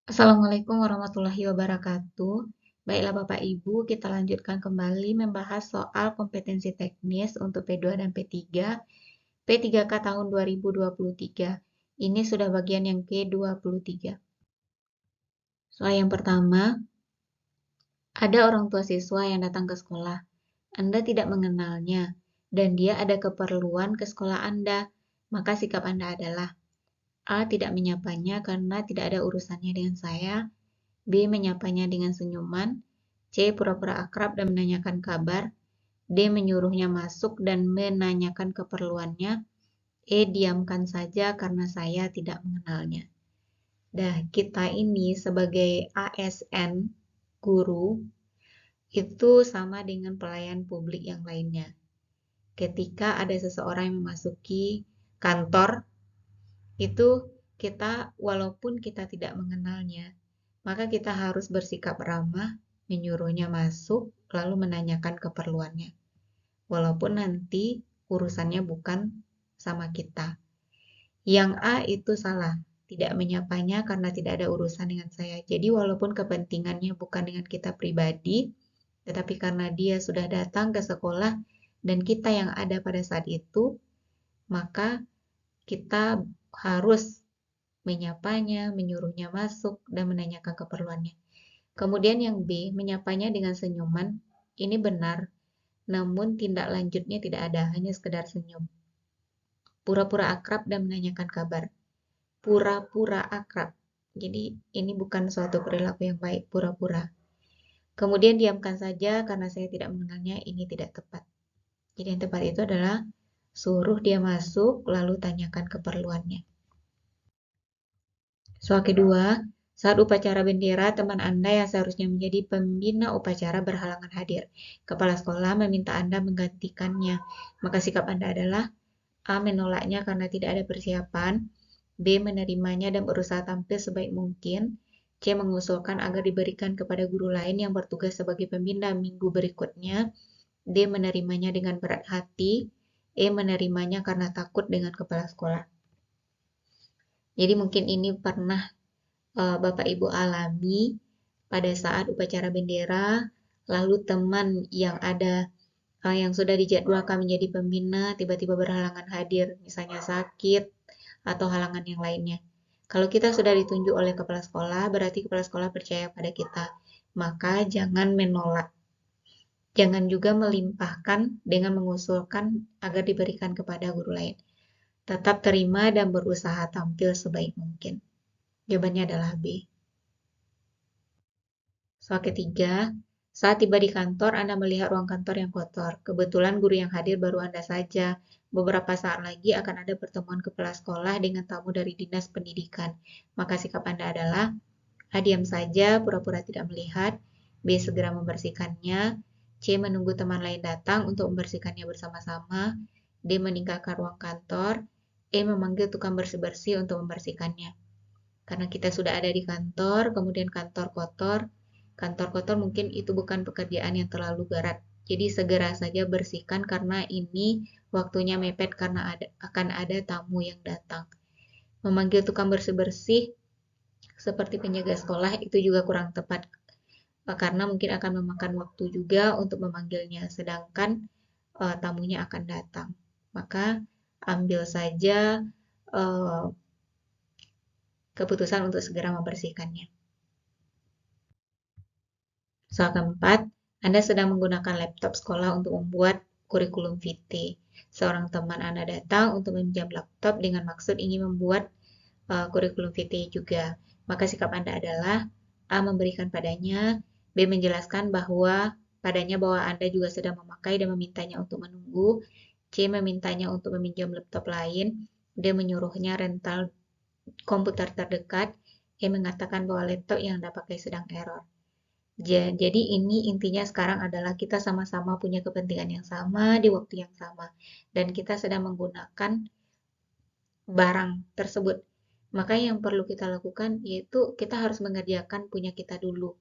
Assalamualaikum warahmatullahi wabarakatuh. Baiklah Bapak Ibu, kita lanjutkan kembali membahas soal kompetensi teknis untuk P2 dan P3, P3K tahun 2023. Ini sudah bagian yang ke-23. Soal yang pertama, ada orang tua siswa yang datang ke sekolah. Anda tidak mengenalnya, dan dia ada keperluan ke sekolah Anda. Maka sikap Anda adalah A. Tidak menyapanya karena tidak ada urusannya dengan saya. B. Menyapanya dengan senyuman. C. Pura-pura akrab dan menanyakan kabar. D. Menyuruhnya masuk dan menanyakan keperluannya. E. Diamkan saja karena saya tidak mengenalnya. Dah, kita ini sebagai ASN, guru, itu sama dengan pelayan publik yang lainnya. Ketika ada seseorang yang memasuki kantor, itu kita walaupun kita tidak mengenalnya, maka kita harus bersikap ramah, menyuruhnya masuk, lalu menanyakan keperluannya. Walaupun nanti urusannya bukan sama kita. Yang A itu salah, tidak menyapanya karena tidak ada urusan dengan saya. Jadi walaupun kepentingannya bukan dengan kita pribadi, tetapi karena dia sudah datang ke sekolah dan kita yang ada pada saat itu, maka kita harus menyapanya, menyuruhnya masuk, dan menanyakan keperluannya. Kemudian yang B, menyapanya dengan senyuman, ini benar, namun tindak lanjutnya tidak ada, hanya sekedar senyum. Pura-pura akrab dan menanyakan kabar. Pura-pura akrab. Jadi ini bukan suatu perilaku yang baik, pura-pura. Kemudian diamkan saja karena saya tidak mengenalnya, ini tidak tepat. Jadi yang tepat itu adalah suruh dia masuk, lalu tanyakan keperluannya. Soal kedua, saat upacara bendera, teman Anda yang seharusnya menjadi pembina upacara berhalangan hadir. Kepala sekolah meminta Anda menggantikannya. Maka sikap Anda adalah A. Menolaknya karena tidak ada persiapan. B. Menerimanya dan berusaha tampil sebaik mungkin. C. Mengusulkan agar diberikan kepada guru lain yang bertugas sebagai pembina minggu berikutnya. D. Menerimanya dengan berat hati. E. Menerimanya karena takut dengan kepala sekolah. Jadi mungkin ini pernah Bapak Ibu alami pada saat upacara bendera, lalu teman yang ada yang sudah dijadwalkan menjadi pembina tiba-tiba berhalangan hadir, misalnya sakit atau halangan yang lainnya. Kalau kita sudah ditunjuk oleh kepala sekolah, berarti kepala sekolah percaya pada kita. Maka jangan menolak. Jangan juga melimpahkan dengan mengusulkan agar diberikan kepada guru lain. Tetap terima dan berusaha tampil sebaik mungkin. Jawabannya adalah B. Soal ketiga, saat tiba di kantor, Anda melihat ruang kantor yang kotor. Kebetulan guru yang hadir baru Anda saja. Beberapa saat lagi akan ada pertemuan kepala sekolah dengan tamu dari Dinas Pendidikan. Maka sikap Anda adalah A. Diam saja, pura-pura tidak melihat. B. Segera membersihkannya. C. Menunggu teman lain datang untuk membersihkannya bersama-sama. D. Meninggalkan ruang kantor. E. Memanggil tukang bersih-bersih untuk membersihkannya. Karena kita sudah ada di kantor, kemudian kantor kotor mungkin itu bukan pekerjaan yang terlalu berat. Jadi segera saja bersihkan karena ini waktunya mepet karena akan ada tamu yang datang. Memanggil tukang bersih-bersih seperti penjaga sekolah itu juga kurang tepat karena mungkin akan memakan waktu juga untuk memanggilnya, sedangkan tamunya akan datang. Maka ambil saja keputusan untuk segera membersihkannya. Soal keempat, Anda sedang menggunakan laptop sekolah untuk membuat kurikulum VT. Seorang teman Anda datang untuk meminjam laptop dengan maksud ingin membuat kurikulum VT juga. Maka sikap Anda adalah A. Memberikan padanya, B. Menjelaskan bahwa Anda juga sedang memakai dan memintanya untuk menunggu, C. Memintanya untuk meminjam laptop lain, D. Menyuruhnya rental komputer terdekat, E. Mengatakan bahwa laptop yang Anda pakai sedang error. Jadi ini intinya sekarang adalah kita sama-sama punya kepentingan yang sama di waktu yang sama dan kita sedang menggunakan barang tersebut. Maka yang perlu kita lakukan yaitu kita harus mengerjakan punya kita dulu.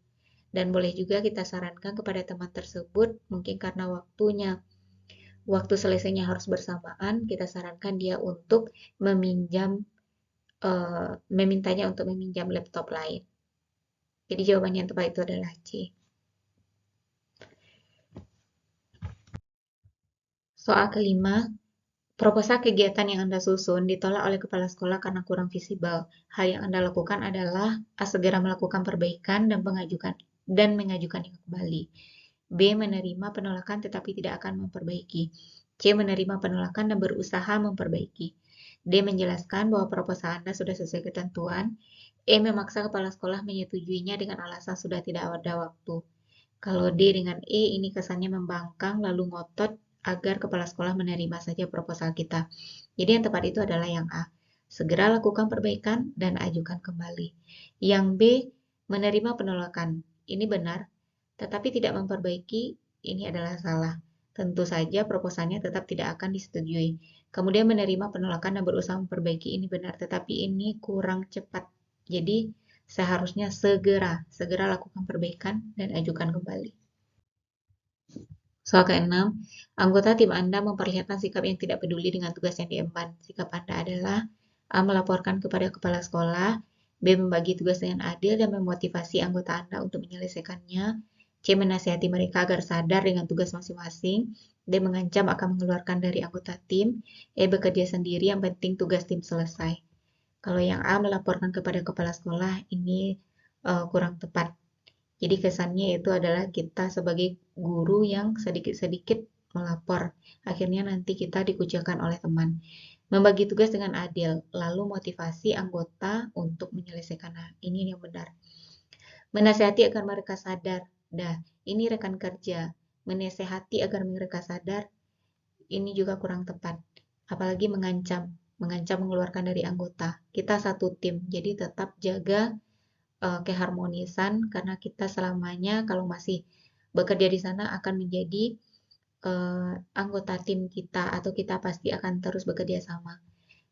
Dan boleh juga kita sarankan kepada teman tersebut, mungkin karena waktu selesainya harus bersamaan, kita sarankan dia untuk memintanya untuk meminjam laptop lain. Jadi jawaban yang tepat itu adalah C. Soal kelima, proposal kegiatan yang Anda susun ditolak oleh kepala sekolah karena kurang visible. Hal yang Anda lakukan adalah A. Segera melakukan perbaikan dan mengajukannya kembali. B. Menerima penolakan tetapi tidak akan memperbaiki. C. Menerima penolakan dan berusaha memperbaiki. D. Menjelaskan bahwa proposal Anda sudah sesuai ketentuan. E. Memaksa kepala sekolah menyetujuinya dengan alasan sudah tidak ada waktu. Kalau D dengan E ini kesannya membangkang lalu ngotot agar kepala sekolah menerima saja proposal kita. Jadi yang tepat itu adalah yang A. Segera lakukan perbaikan dan ajukan kembali. Yang B, menerima penolakan. Ini benar, tetapi tidak memperbaiki, ini adalah salah. Tentu saja proposalnya tetap tidak akan disetujui. Kemudian menerima penolakan dan berusaha memperbaiki, ini benar, tetapi ini kurang cepat. Jadi seharusnya segera lakukan perbaikan dan ajukan kembali. Soal ke-6, anggota tim Anda memperlihatkan sikap yang tidak peduli dengan tugas yang diemban. Sikap Anda adalah A. Melaporkan kepada kepala sekolah, B. Membagi tugas dengan adil dan memotivasi anggota Anda untuk menyelesaikannya, C. Menasihati mereka agar sadar dengan tugas masing-masing, D. Mengancam akan mengeluarkan dari anggota tim, E. Bekerja sendiri yang penting tugas tim selesai. Kalau yang A. Melaporkan kepada kepala sekolah, ini kurang tepat. Jadi kesannya itu adalah kita sebagai guru yang sedikit-sedikit melapor. Akhirnya nanti kita dikucilkan oleh teman. Membagi tugas dengan adil, lalu motivasi anggota untuk menyelesaikan ini yang benar. Menasihati agar mereka sadar. Dah, ini rekan kerja. Menasihati agar mereka sadar, ini juga kurang tepat. Apalagi mengancam mengeluarkan dari anggota. Kita satu tim, jadi tetap jaga keharmonisan karena kita selamanya kalau masih bekerja di sana akan menjadi anggota tim kita atau kita pasti akan terus bekerja sama.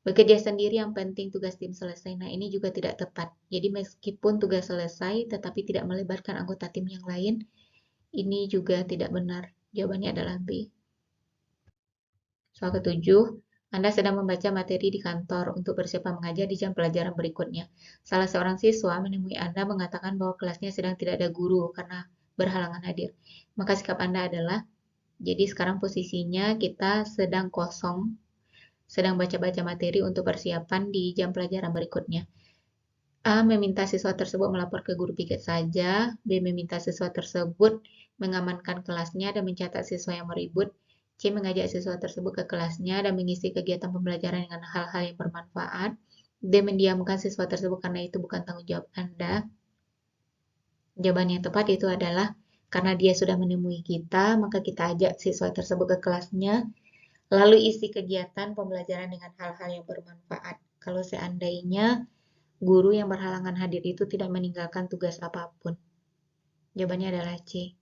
Bekerja sendiri yang penting tugas tim selesai. Nah, ini juga tidak tepat. Jadi meskipun tugas selesai tetapi tidak melibatkan anggota tim yang lain, ini juga tidak benar. Jawabannya adalah B. Soal ketujuh, Anda sedang membaca materi di kantor untuk bersiap mengajar di jam pelajaran berikutnya. Salah seorang siswa menemui Anda mengatakan bahwa kelasnya sedang tidak ada guru karena berhalangan hadir. Maka sikap Anda adalah, jadi sekarang posisinya kita sedang kosong, sedang baca-baca materi untuk persiapan di jam pelajaran berikutnya. A. Meminta siswa tersebut melapor ke guru piket saja. B. Meminta siswa tersebut mengamankan kelasnya dan mencatat siswa yang meribut. C. Mengajak siswa tersebut ke kelasnya dan mengisi kegiatan pembelajaran dengan hal-hal yang bermanfaat. D. Mendiamkan siswa tersebut karena itu bukan tanggung jawab Anda. Jawaban yang tepat itu adalah karena dia sudah menemui kita, maka kita ajak siswa tersebut ke kelasnya, lalu isi kegiatan pembelajaran dengan hal-hal yang bermanfaat. Kalau seandainya guru yang berhalangan hadir itu tidak meninggalkan tugas apapun. Jawabannya adalah C.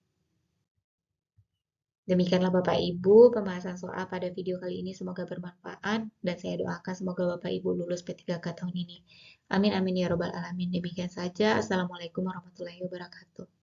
Demikianlah Bapak Ibu pembahasan soal pada video kali ini, semoga bermanfaat dan saya doakan semoga Bapak Ibu lulus P3K tahun ini. Amin amin ya robbal alamin. Demikian saja. Assalamualaikum warahmatullahi wabarakatuh.